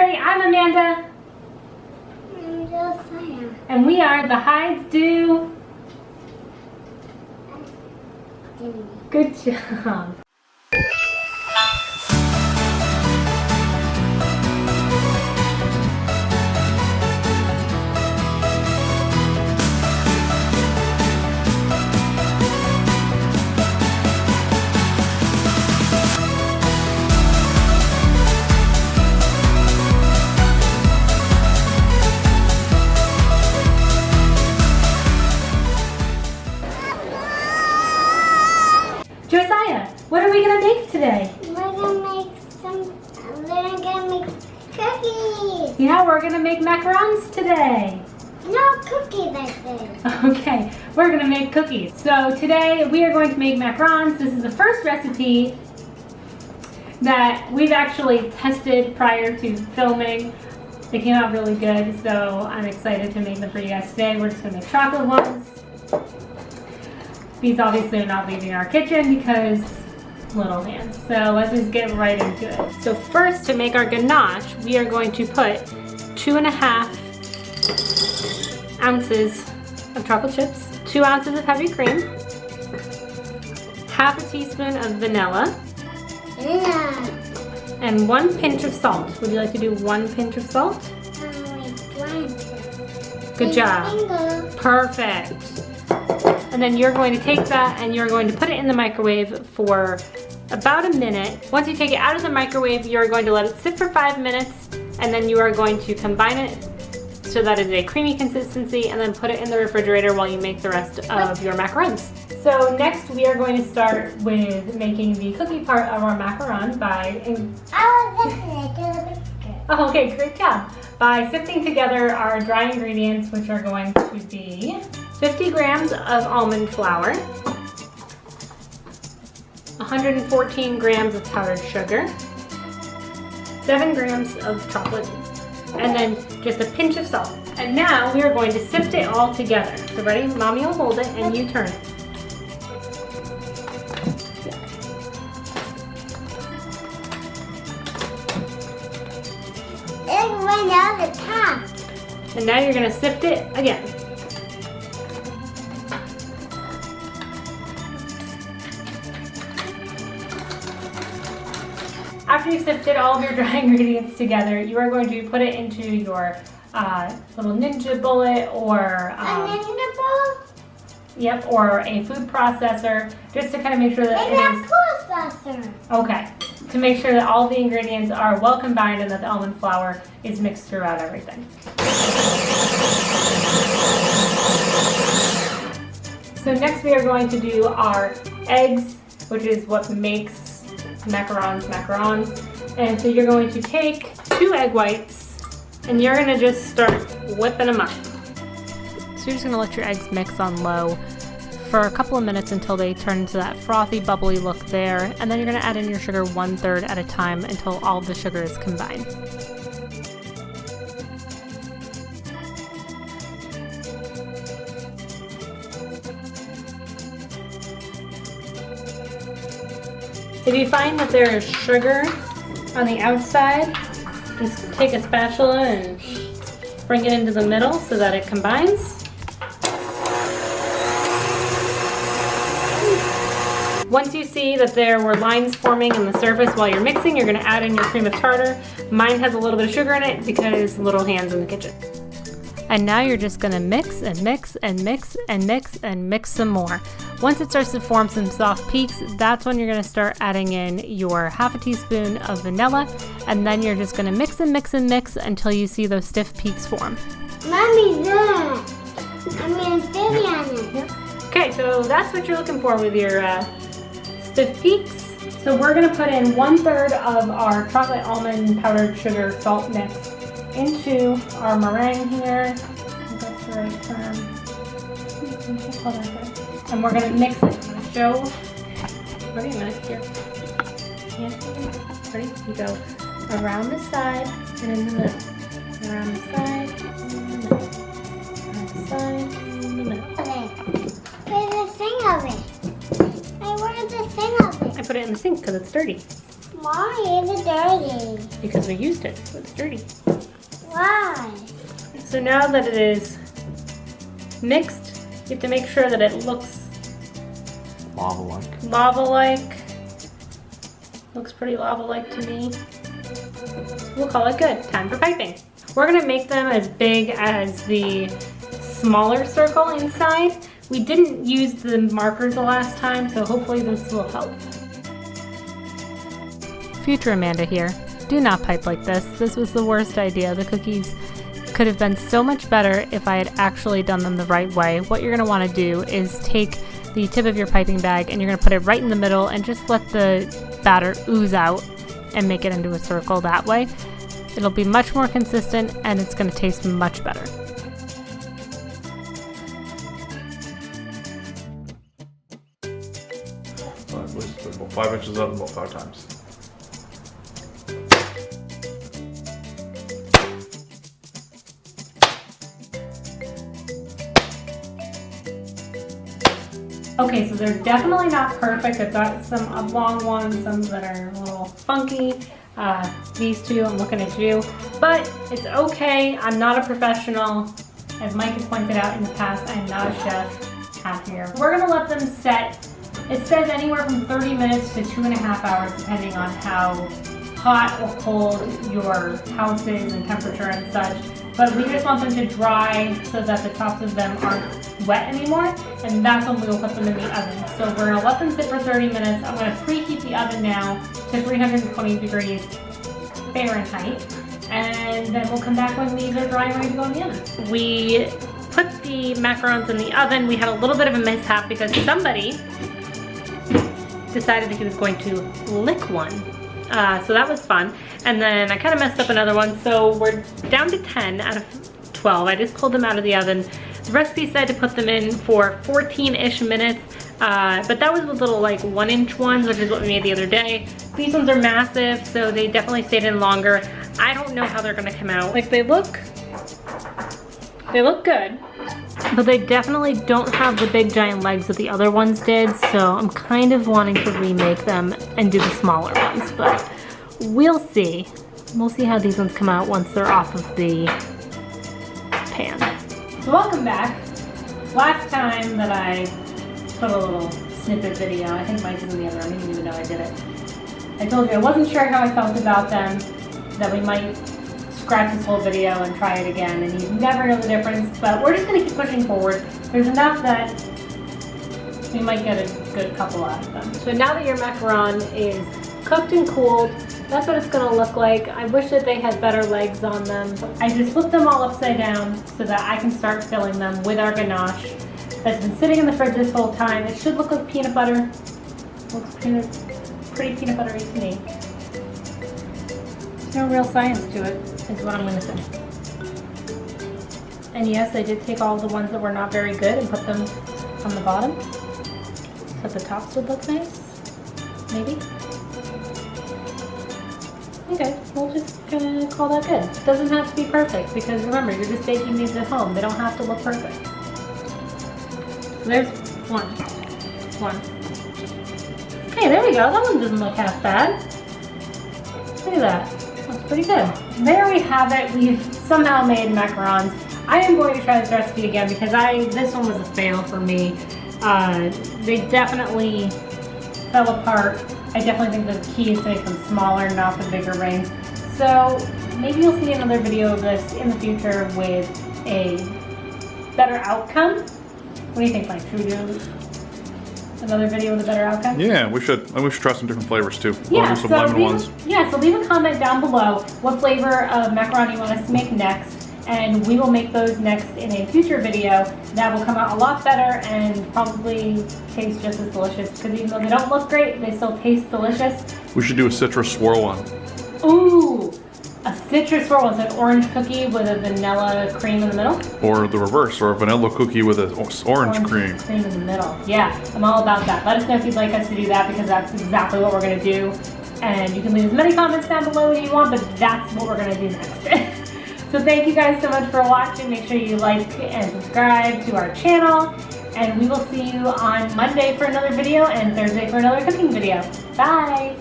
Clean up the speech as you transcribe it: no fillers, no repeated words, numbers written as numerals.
everybody, I'm Amanda. I'm Josiah. And we are the Hides Do. Good job. Josiah, what are we gonna make today? We're gonna make cookies. Yeah, we're gonna make macarons today. No cookies, I said. Okay, we're gonna make cookies. So today we are going to make macarons. This is the first recipe that we've actually tested prior to filming. They came out really good, so I'm excited to make them for you guys today. We're just gonna make chocolate ones. These obviously are not leaving our kitchen because little hands. So let's just get right into it. So first, to make our ganache, we are going to put 2.5 ounces of chocolate chips, 2 ounces of heavy cream, half a teaspoon of vanilla, and 1 pinch of salt. Would you like to do 1 pinch of salt? Good job. Perfect. And then you're going to take that and you're going to put it in the microwave for about a minute. Once you take it out of the microwave, you're going to let it sit for 5 minutes, and then you are going to combine it so that it's a creamy consistency, and then put it in the refrigerator while you make the rest of your macarons. So next we are going to start with making the cookie part of our macaron by... Oh, okay, great job. By sifting together our dry ingredients, which are going to be 50 grams of almond flour, 114 grams of powdered sugar, 7 grams of chocolate, and then just a pinch of salt. And now we are going to sift it all together. So ready? Mommy will hold it and you turn it. It went out the top. And now you're going to sift it again. After you've sifted all of your dry ingredients together, you are going to put it into your little Ninja bullet or A Ninja bowl? Yep, or a food processor, just to kind of make sure that It's a processor. Okay, to make sure that all the ingredients are well combined and that the almond flour is mixed throughout everything. So next we are going to do our eggs, which is what makes macarons. And so you're going to take 2 egg whites and you're gonna just start whipping them up. So you're just gonna let your eggs mix on low for a couple of minutes until they turn into that frothy, bubbly look there. And then you're gonna add in your sugar 1/3 at a time until all the sugar is combined. If you find that there is sugar on the outside, just take a spatula and bring it into the middle so that it combines. Once you see that there were lines forming on the surface while you're mixing, you're going to add in your cream of tartar. Mine has a little bit of sugar in it because little hands in the kitchen. And now you're just going to mix and mix and mix and mix and mix some more. Once it starts to form some soft peaks, that's when you're going to start adding in your half a teaspoon of vanilla, and then you're just going to mix and mix and mix until you see those stiff peaks form. Mommy's there. I'm going to baby on it. Okay, so that's what you're looking for with your stiff peaks. So we're going to put in 1/3 of our chocolate almond powdered sugar salt mix into our meringue here. That's the right term. And we're going to mix it. I'm going to show. Wait a minute here. Ready? You go around the side and in the middle. Around the side and in the middle. Around the side and in the middle. Where's the thing of it? Hey, where's the thing of it? I put it in the sink because it's dirty. Why? Why is it dirty? Because we used it, so it's dirty. Why? So now that it is mixed, you have to make sure that it looks Lava-like. lava-like. Looks pretty lava-like to me. We'll call it good. Time for piping. We're gonna make them as big as the smaller circle inside. We didn't use the markers the last time, so hopefully this will help. Future Amanda here. Do not pipe like this. This was the worst idea. The cookies could have been so much better if I had actually done them the right way. What you're gonna wanna do is take the tip of your piping bag and you're gonna put it right in the middle and just let the batter ooze out and make it into a circle that way. It'll be much more consistent and it's gonna taste much better. At least about 5 inches up about 5 times. Okay, so they're definitely not perfect. I've got some oblong ones, some that are a little funky. These two, I'm looking at you. But it's okay, I'm not a professional. As Mike has pointed out in the past, I'm not a chef out here. We're gonna let them set. It says anywhere from 30 minutes to 2.5 hours, depending on how hot or cold your house is and temperature and such. But we just want them to dry so that the tops of them aren't wet anymore, and that's when we will put them in the oven. So we're gonna let them sit for 30 minutes. I'm gonna preheat the oven now to 320 degrees Fahrenheit, and then we'll come back when these are dry and ready to go in the oven. We put the macarons in the oven. We had a little bit of a mishap because somebody decided that he was going to lick one. So that was fun. And then I kind of messed up another one. So we're down to 10 out of 12. I just pulled them out of the oven. The recipe said to put them in for 14-ish minutes. But that was the little like 1-inch ones, which is what we made the other day. These ones are massive, so they definitely stayed in longer. I don't know how they're gonna come out. Like they look good, but they definitely don't have the big giant legs that the other ones did. So I'm kind of wanting to remake them and do the smaller ones, but we'll see. We'll see how these ones come out once they're off of the pan. So welcome back. Last time that I put a little snippet video, I think Mike is in the other room, he didn't even know I did it. I told you I wasn't sure how I felt about them, that we might scratch this whole video and try it again, and you never know the difference, but we're just gonna keep pushing forward. There's enough that we might get a good couple out of them. So now that your macaron is cooked and cooled, that's what it's gonna look like. I wish that they had better legs on them. I just flipped them all upside down so that I can start filling them with our ganache that's been sitting in the fridge this whole time. It should look like peanut butter. Looks pretty peanut buttery to me. There's no real science to it, is what I'm gonna say. And yes, I did take all the ones that were not very good and put them on the bottom so the tops would look nice, maybe. Okay, we'll just call that good. It doesn't have to be perfect because remember, you're just baking these at home. They don't have to look perfect. So there's one. Hey, there we go. That one doesn't look half bad. Look at that. Looks pretty good. There we have it. We've somehow made macarons. I am going to try this recipe again because this one was a fail for me. They definitely fell apart. I definitely think the key is to make them smaller, not the bigger rings. So maybe you'll see another video of this in the future with a better outcome. What do you think, Mike? Should we do another video with a better outcome? Yeah, we should. And we should try some different flavors too. Yeah, We'll do some lemon ones. Yeah, so leave a comment down below what flavor of macaroni you want us to make next. And we will make those next in a future video that will come out a lot better and probably taste just as delicious because even though they don't look great, they still taste delicious. We should do a citrus swirl one. Ooh, a citrus swirl one, so an orange cookie with a vanilla cream in the middle? Or the reverse, or a vanilla cookie with an orange cream. Cream in the middle. Yeah, I'm all about that. Let us know if you'd like us to do that because that's exactly what we're gonna do. And you can leave as many comments down below as you want, but that's what we're gonna do next. So thank you guys so much for watching. Make sure you like and subscribe to our channel. And we will see you on Monday for another video and Thursday for another cooking video. Bye!